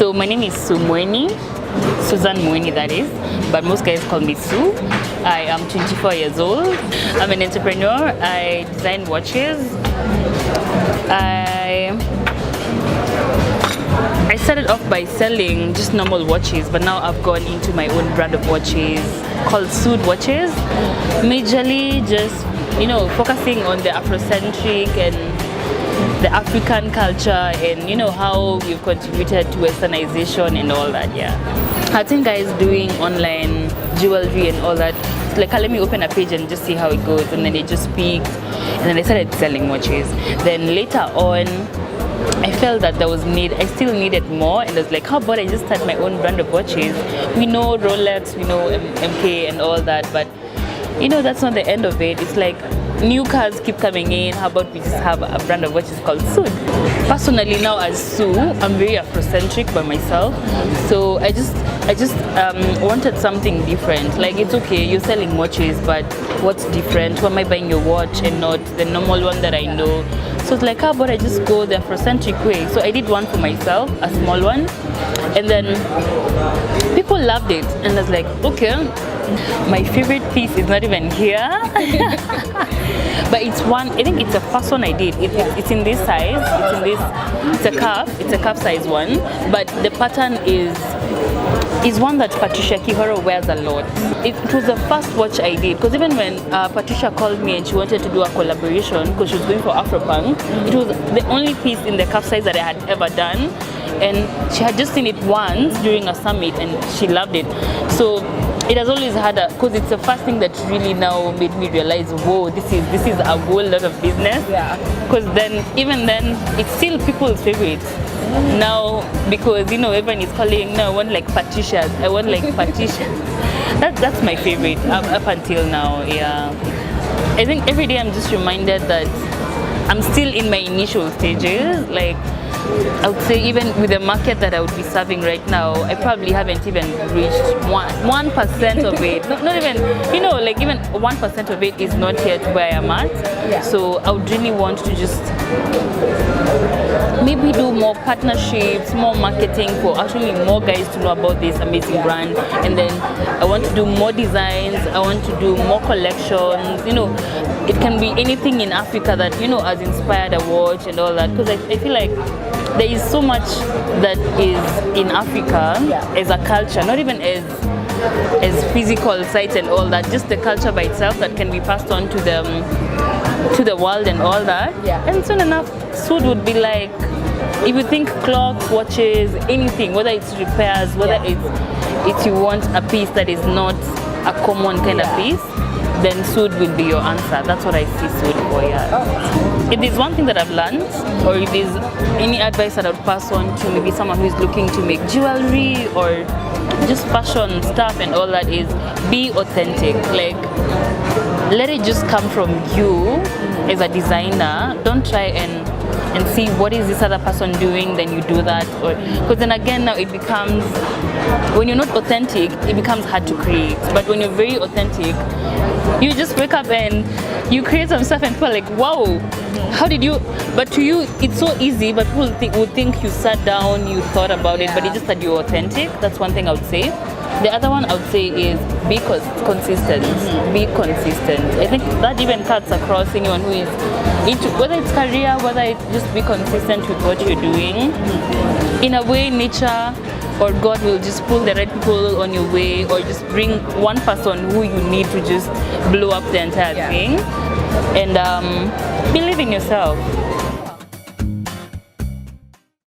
So my name is Mueni, Susan Mueni that is, but most guys call me Sue. I am 24 years old. I'm an entrepreneur. I design watches. I started off by selling just normal watches, but now I've gone into my own brand of watches called Sued Watches. Majorly just, focusing on the Afrocentric and the African culture and how we've contributed to westernization and all that. I think guys doing online jewelry and all that, like let me open a page and just see how it goes, and then they just peaked and then I started selling watches. Then later on I felt that I still needed more, and I was like, how about I just start my own brand of watches? We know Rolex, we know MK and all that, but that's not the end of it. It's like new cars keep coming in. How about we just have a brand of watches called Sue? Personally now as Sue, I'm very Afrocentric by myself, so I just wanted something different. Like, it's okay, you're selling watches, but what's different? Why am I buying your watch and not the normal one that I know? So it's like, how about I just go the Afrocentric way? So I did one for myself, a small one, and then people loved it, and I was like, okay. My favorite piece is not even here, but I think it's the first one I did. It's in this size, it's a cuff size one, but the pattern is one that Patricia Kihoro wears a lot. It was the first watch I did, because even when Patricia called me and she wanted to do a collaboration because she was going for Afropunk, it was the only piece in the cuff size that I had ever done, and she had just seen it once during a summit and she loved it. So it has always had because it's the first thing that really now made me realize, whoa, this is a whole lot of business. Because even then, it's still people's favorite. Now, because everyone is calling, no, I want like Patricia's. I want like Patricia. That's my favorite up until now. I think every day I'm just reminded that I'm still in my initial stages. Like, I would say even with the market that I would be serving right now, I probably haven't even reached 1% of it. Not even, like even 1% of it is not yet where I am at. So I would really want to just maybe do more partnerships, more marketing for actually more guys to know about this amazing brand. And then I want to do more designs, I want to do more collections. It can be anything in Africa that has inspired a watch and all that, because I feel like there is so much that is in Africa as a culture, not even as physical sites and all that, just the culture by itself that can be passed on to the world and all that. And soon enough, Sud would be like, if you think clocks, watches, anything, whether it's repairs, whether it's you want a piece that is not a common kind of piece, then Sud will be your answer. That's what I see Sud for. If there's one thing that I've learned, or if there's any advice that I would pass on to maybe someone who is looking to make jewelry or just fashion stuff and all that, is be authentic. Like, let it just come from you as a designer. Don't try and see what is this other person doing, then you do that. Because then again, now it becomes, when you're not authentic, it becomes hard to create. But when you're very authentic, you just wake up and you create some stuff and people are like, wow, how did you? But to you, it's so easy, but people would think you sat down, you thought about it, but it's just that you're authentic. That's one thing I would say. The other one I would say is be consistent. Be consistent. I think that even cuts across anyone who is into, whether it's career, whether it's just be consistent with what you're doing. In a way, nature or God will just pull the right people on your way, or just bring one person who you need to just blow up the entire thing. And believe in yourself.